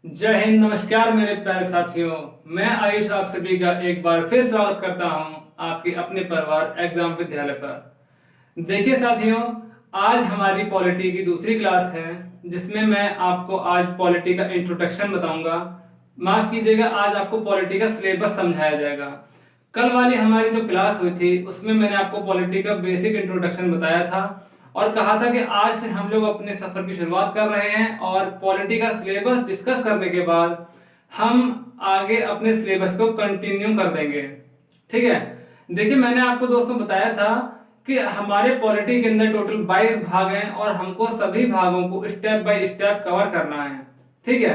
जय हिंद। नमस्कार मेरे प्यारे साथियों, मैं आयुष आप सभी का एक बार फिर स्वागत करता हूं आपके अपने परिवार एग्जाम विद्यालय पर। देखिए साथियों, आज हमारी पॉलिटी की दूसरी क्लास है जिसमें मैं आपको आज पॉलिटी का इंट्रोडक्शन बताऊंगा। माफ कीजिएगा, आज आपको पॉलिटी का सिलेबस समझाया जाएगा। कल वाली हमारी जो क्लास हुई थी उसमें मैंने आपको पॉलिटी का बेसिक इंट्रोडक्शन बताया था और कहा था कि आज से हम लोग अपने सफर की शुरुआत कर रहे हैं और पॉलिटी का सिलेबस डिस्कस करने के बाद हम आगे अपने सिलेबस को कंटिन्यू कर देंगे। ठीक है, देखिए मैंने आपको दोस्तों बताया था कि हमारे पॉलिटी के अंदर टोटल 22 भाग हैं और हमको सभी भागों को स्टेप बाय स्टेप कवर करना है। ठीक है,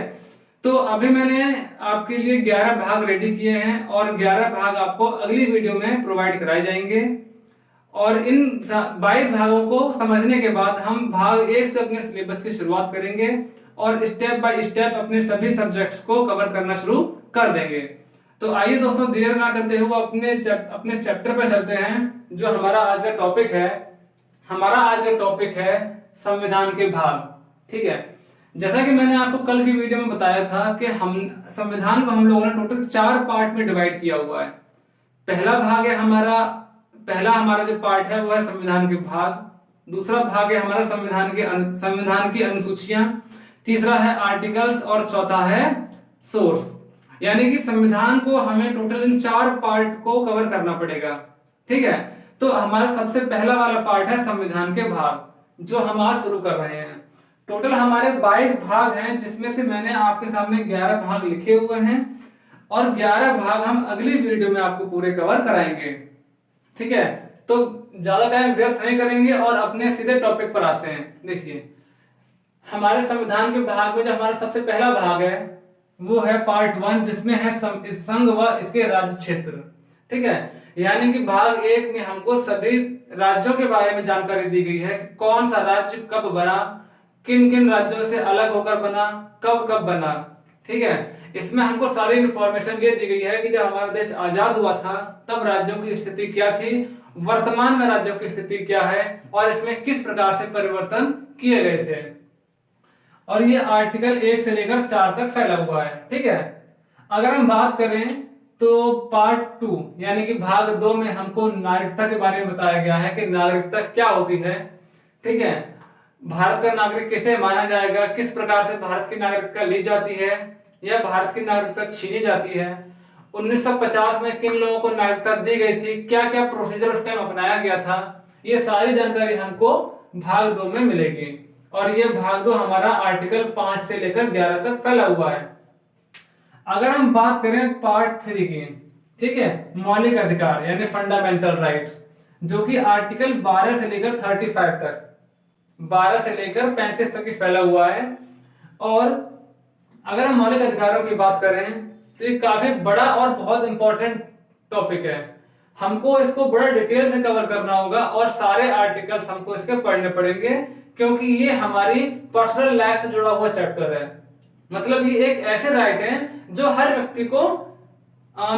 तो अभी मैंने आपके लिए 11 भाग रेडी किए हैं और 11 भाग आपको अगली वीडियो में प्रोवाइड कराए जाएंगे। और इन 22 भागों को समझने के बाद हम भाग 1 से अपने सिलेबस की शुरुआत करेंगे और स्टेप बाय स्टेप अपने सभी सब्जेक्ट्स को कवर करना शुरू कर देंगे। तो आइए दोस्तों, देर ना करते हुए अपने चैप्टर पर चलते हैं। जो हमारा आज का टॉपिक है, हमारा आज का टॉपिक है संविधान के भाग। ठीक है, जैसा कि मैंने आपको कल की वीडियो में बताया था कि हम संविधान को हम लोगों ने टोटल 4 पार्ट में डिवाइड किया हुआ है। पहला भाग है हमारा जो पार्ट है वो है संविधान के भाग। दूसरा भाग है हमारा संविधान की अनुसूचियां। तीसरा है आर्टिकल्स और चौथा है सोर्स। यानी कि संविधान को हमें टोटल इन 4 पार्ट को कवर करना पड़ेगा। ठीक है, तो हमारा सबसे पहला वाला पार्ट है संविधान के भाग, जो हम आज शुरू कर रहे हैं। टोटल हमारे 22 भाग हैं जिसमें से मैंने आपके सामने 11 भाग लिखे हुए हैं और 11 भाग हम अगली वीडियो में आपको पूरे कवर कराएंगे। ठीक है, तो ज्यादा टाइम व्यर्थ नहीं करेंगे और अपने सीधे टॉपिक पर आते हैं। देखिए, हमारे संविधान के भाग में जो हमारा सबसे पहला भाग है वो है पार्ट 1, जिसमें है संघ व इसके राज्य क्षेत्र। ठीक है, यानी कि भाग 1 में हमको सभी राज्यों के बारे में जानकारी दी गई है कि कौन सा राज्य कब बना, किन किन राज्यों से अलग होकर बना, कब कब बना। ठीक है, इसमें हमको सारी इंफॉर्मेशन ये दी गई है कि जब हमारा देश आजाद हुआ था तब राज्यों की स्थिति क्या थी, वर्तमान में राज्यों की स्थिति क्या है और इसमें किस प्रकार से परिवर्तन किए गए थे। और ये आर्टिकल 1 से लेकर 4 तक फैला हुआ है। ठीक है, अगर हम बात करें तो पार्ट 2 यानी कि भाग 2 में हमको नागरिकता के बारे में बताया गया है कि नागरिकता क्या होती है। ठीक है, भारत का नागरिक किसे माना जाएगा, किस प्रकार से भारत की नागरिकता ली जाती है या भारत की नागरिकता छीनी जाती है, 1950 में किन लोगों को नागरिकता दी गई थी, क्या क्या प्रोसीजर उस टाइम अपनाया गया था, ये सारी जानकारी हमको भाग 2 में मिलेगी। और ये भाग 2 हमारा आर्टिकल 5 से लेकर 11 तक फैला हुआ है। अगर हम बात करें पार्ट 3 की, ठीक है, मौलिक अधिकार यानी फंडामेंटल राइट्स, जो कि आर्टिकल 12 से लेकर 35 तक, 12 से लेकर 35 तक ही फैला हुआ है। और अगर हम मौलिक अधिकारों की बात करें तो ये काफी बड़ा और बहुत इंपॉर्टेंट टॉपिक है। हमको इसको बड़ा डिटेल से कवर करना होगा और सारे आर्टिकल्स हमको इसके पढ़ने पड़ेंगे क्योंकि ये हमारी पर्सनल लाइफ से जुड़ा हुआ चैप्टर है। मतलब ये एक ऐसे राइट हैं जो हर व्यक्ति को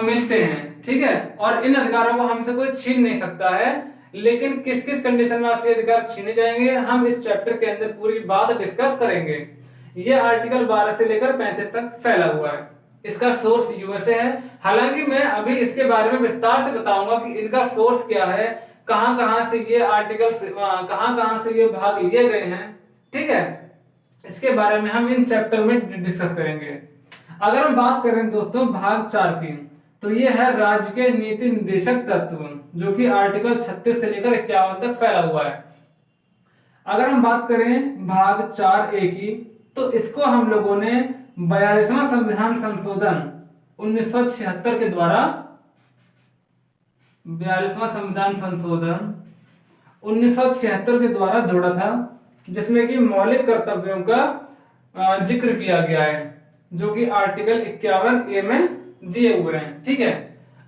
मिलते हैं। ठीक है, और इन अधिकारों को हमसे कोई छीन नहीं सकता है। लेकिन किस किस कंडीशन में आपसे अधिकार छीने जाएंगे, हम इस चैप्टर के अंदर पूरी बात डिस्कस करेंगे। ये आर्टिकल 12 से लेकर 35 तक फैला हुआ है। इसका सोर्स यूएसए है। हालांकि मैं अभी इसके बारे में विस्तार से बताऊंगा कि इनका सोर्स क्या है, कहां कहां से ये आर्टिकल कहां से ये भाग लिए गए हैं। ठीक है, इसके बारे में हम इन चैप्टर में डिस्कस करेंगे। अगर हम बात करें दोस्तों भाग 4 की, तो ये है राज्य के नीति निर्देशक तत्व, जो कि आर्टिकल 36 से लेकर 51 तक फैला हुआ है। अगर हम बात करें भाग 4A की, तो इसको हम लोगों ने 42वां संविधान संशोधन 1976 के द्वारा 42वां संविधान संशोधन 1976 के द्वारा जोड़ा था, जिसमें कि मौलिक कर्तव्यों का जिक्र किया गया है, जो कि आर्टिकल 51A में दिए हुए हैं। ठीक है,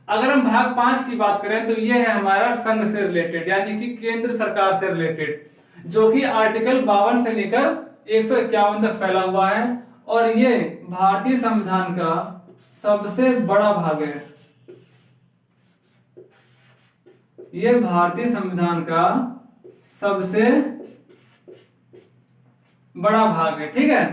अगर हम भाग 5 की बात करें तो यह है हमारा संघ से रिलेटेड यानी कि केंद्र सरकार से रिलेटेड, जो कि आर्टिकल 52 से लेकर 151 तक फैला हुआ है और ये भारतीय संविधान का सबसे बड़ा भाग है। यह भारतीय संविधान का सबसे बड़ा भाग है। ठीक है,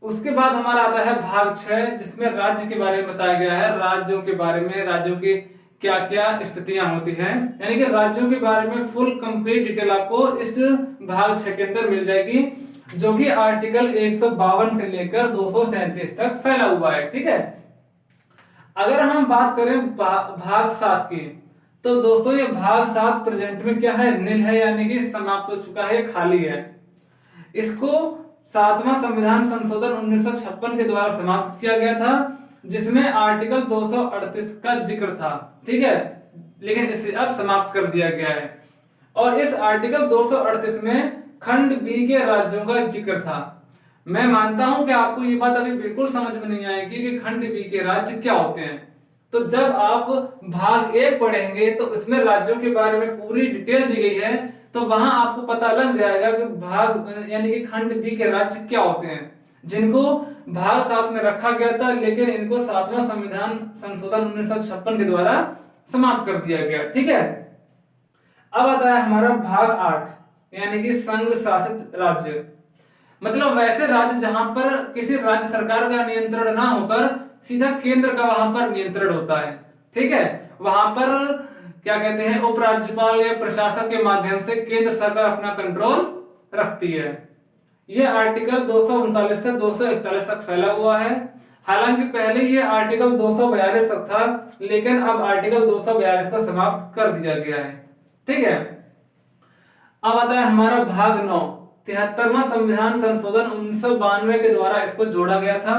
उसके बाद हमारा आता है भाग 6, जिसमें राज्य के बारे में बताया गया है, राज्यों के बारे में, राज्यों की क्या क्या स्थितियां होती हैं, यानी कि राज्यों के बारे में फुल कंप्लीट डिटेल आपको इस भाग 6 के अंदर मिल जाएगी, जो कि आर्टिकल 152 से लेकर 237 तक फैला हुआ है। ठीक है, अगर हम बात करें भाग 7 की, तो दोस्तों ये भाग 7 प्रेजेंट में क्या है, नील है, यानी कि समाप्त हो चुका है, खाली है। इसको 7वां संविधान संशोधन 1956 के द्वारा समाप्त किया गया था, जिसमें आर्टिकल 238 का जिक्र था। ठीक है, लेकिन इसे अब समाप्त कर दिया गया है। और इस आर्टिकल 238 में खंड बी के राज्यों का जिक्र था। मैं मानता हूं कि आपको ये बात अभी बिल्कुल समझ में नहीं आएगी कि खंड बी के राज्य क्या होते हैं। तो जब आप भाग 1 पढ़ेंगे तो इसमें राज्यों के बारे में पूरी डिटेल दी गई है, तो वहां आपको पता लग जाएगा कि भाग यानी कि खंड बी के राज्य क्या होते हैं, जिनको भाग 7 में रखा गया था, लेकिन इनको 7वां संविधान संशोधन 1956 के द्वारा समाप्त कर दिया गया। ठीक है, अब आता है हमारा भाग 8, यानी कि संघ शासित राज्य, मतलब वैसे राज्य जहां पर किसी राज्य सरकार का नियंत्रण ना होकर सीधा केंद्र का वहां पर नियंत्रण होता है। ठीक है, वहां पर क्या कहते हैं, उपराज्यपाल या प्रशासक के माध्यम से केंद्र सरकार अपना कंट्रोल रखती है। यह आर्टिकल 239 से 241 तक फैला हुआ है। हालांकि पहले ये आर्टिकल 242 तक था, लेकिन अब आर्टिकल 242 को समाप्त कर दिया गया है। ठीक है, अब आता है हमारा भाग 9, 73वां संविधान संशोधन 1992 के द्वारा इसको जोड़ा गया था,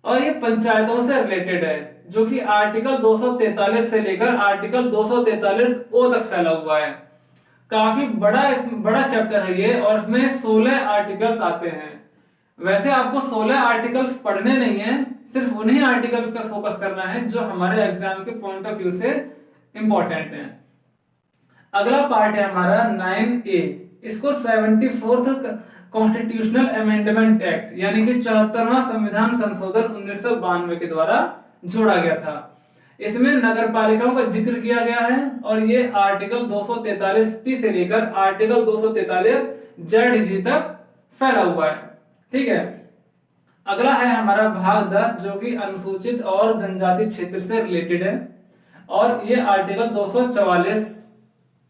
और ये पंचायतों से रिलेटेड है, जो कि आर्टिकल 243 से लेकर आर्टिकल 243 ओ तक फैला हुआ है। काफी बड़ा चैप्टर है ये, और इसमें 16 आर्टिकल्स आते हैं। वैसे आपको 16 आर्टिकल्स पढ़ने नहीं है, सिर्फ उन्हीं आर्टिकल्स पर फोकस करना है जो हमारे एग्जाम के पॉइंट ऑफ व्यू से इंपॉर्टेंट है। अगला पार्ट है हमारा 9A, इसको 74th कॉन्स्टिट्यूशनल अमेंडमेंट एक्ट यानी कि 74वां संविधान संशोधन 1992 के द्वारा जोड़ा गया था। इसमें नगर पालिकाओं का जिक्र किया गया है, और ये आर्टिकल 243 से लेकर आर्टिकल 243 तक फैला हुआ है। ठीक है, अगला है हमारा भाग 10, जो कि अनुसूचित और जनजाति क्षेत्र से रिलेटेड है, और ये आर्टिकल 244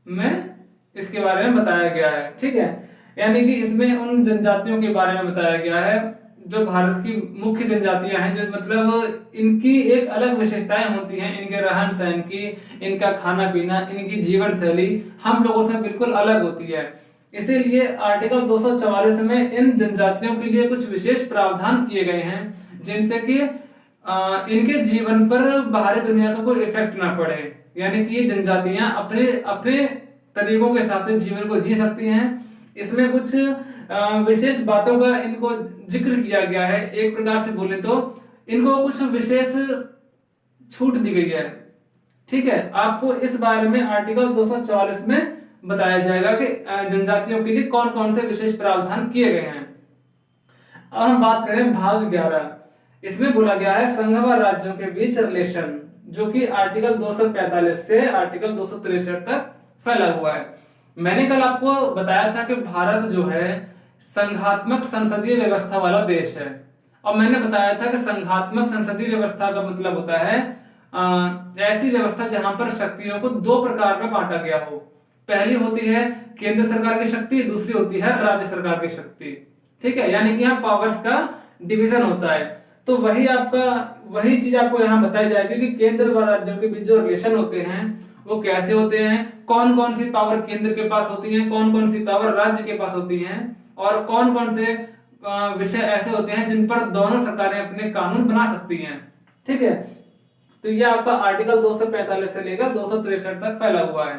में इसके बारे में बताया गया है। ठीक है, यानी कि इसमें उन जनजातियों के बारे में बताया गया है जो भारत की मुख्य जनजातियां हैं, जो मतलब इनकी एक अलग विशेषताएं होती हैं, इनके रहन सहन की, इनका खाना पीना, इनकी जीवन शैली हम लोगों से बिल्कुल अलग होती है। इसीलिए आर्टिकल 244 में इन जनजातियों के लिए कुछ विशेष प्रावधान किए गए हैं, जिनसे कि इनके जीवन पर बाहरी दुनिया का कोई इफेक्ट ना पड़े, यानी कि ये जनजातियां अपने अपने तरीकों के हिसाब से जीवन को जी सकती हैं। इसमें कुछ विशेष बातों का इनको जिक्र किया गया है। एक प्रकार से बोले तो इनको कुछ विशेष छूट दी गई है। ठीक है, आपको इस बारे में आर्टिकल 244 में बताया जाएगा कि जनजातियों के लिए कौन कौन से विशेष प्रावधान किए गए हैं। अब हम बात करें भाग 11, इसमें बोला गया है संघ व राज्यों के बीच रिलेशन, जो कि आर्टिकल 245 से आर्टिकल 263 तक फैला हुआ है। मैंने कल आपको बताया था कि भारत जो है संघात्मक संसदीय व्यवस्था वाला देश है, और मैंने बताया था कि संघात्मक संसदीय व्यवस्था का मतलब होता है ऐसी व्यवस्था जहां पर शक्तियों को दो प्रकार में बांटा गया हो। पहली होती है केंद्र सरकार की शक्ति, दूसरी होती है राज्य सरकार की शक्ति। ठीक है, यानी कि यहाँ पावर्स का डिवीजन होता है। तो वही चीज आपको यहाँ बताई जाएगी कि केंद्र व राज्यों के बीच जो रिलेशन होते हैं वो कैसे होते हैं, कौन कौन सी पावर केंद्र के पास होती है, कौन कौन सी पावर राज्य के पास होती है, और कौन कौन से विषय ऐसे होते हैं जिन पर दोनों सरकारें अपने कानून बना सकती हैं। ठीक है, तो ये आपका आर्टिकल 245 से लेकर 263 तक फैला हुआ है।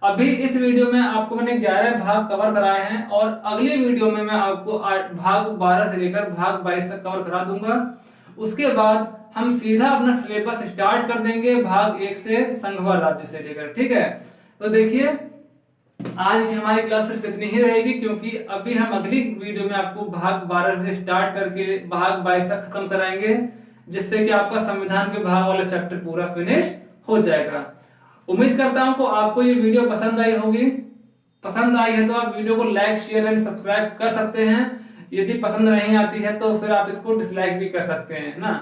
अभी इस वीडियो में आपको मैंने 11 भाग कवर कराए हैं, और अगली वीडियो में मैं आपको भाग 12 से लेकर भाग 22 तक कवर करा दूंगा। उसके बाद हम सीधा अपना सिलेबस स्टार्ट कर देंगे भाग 1 से संघ व राज्य से लेकर। ठीक है, तो देखिए आज की हमारी क्लास सिर्फ इतनी ही रहेगी, क्योंकि अभी हम अगली वीडियो में आपको भाग 12 से स्टार्ट करके भाग 22 तक खत्म कराएंगे, जिससे कि आपका संविधान के भाग वाला चैप्टर पूरा फिनिश हो जाएगा। उम्मीद करता हूं कि आपको ये वीडियो पसंद आई होगी। पसंद आई है तो आप वीडियो को लाइक, शेयर एंड सब्सक्राइब कर सकते हैं। यदि पसंद नहीं आती है तो फिर आप इसको डिसलाइक भी कर सकते हैं ना।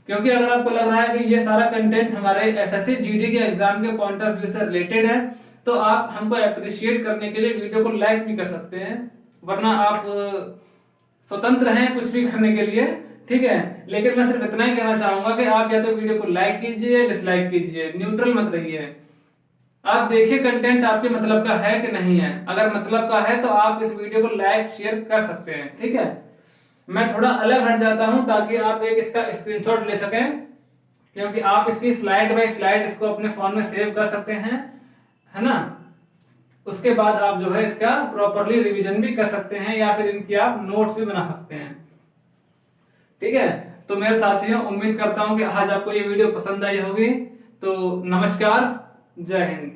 क्योंकि अगर आपको लग रहा है कि ये सारा कंटेंट हमारे एसएससी जीडी के एग्जाम के पॉइंट ऑफ व्यू से रिलेटेड है तो आप हमको अप्रिशिएट करने के लिए वीडियो को लाइक भी कर सकते हैं, वरना आप स्वतंत्र हैं कुछ भी करने के लिए, ठीक है। लेकिन मैं सिर्फ इतना ही कहना चाहूंगा कि आप या तो वीडियो को लाइक कीजिए, डिसलाइक कीजिए, न्यूट्रल मत रहिए। आप देखिए कंटेंट आपके मतलब का है कि नहीं है, अगर मतलब का है तो आप इस वीडियो को लाइक शेयर कर सकते हैं, ठीक है। मैं थोड़ा अलग हट जाता हूं ताकि आप एक इसका स्क्रीनशॉट ले सकें, क्योंकि आप इसकी स्लाइड बाय स्लाइड इसको अपने फोन में सेव कर सकते हैं, है ना। उसके बाद आप जो है इसका प्रॉपरली रिवीजन भी कर सकते हैं या फिर इनकी आप नोट्स भी बना सकते हैं, ठीक है। तो मेरे साथियों, उम्मीद करता हूं कि आज आपको ये वीडियो पसंद आई होगी। तो नमस्कार, जय हिंद।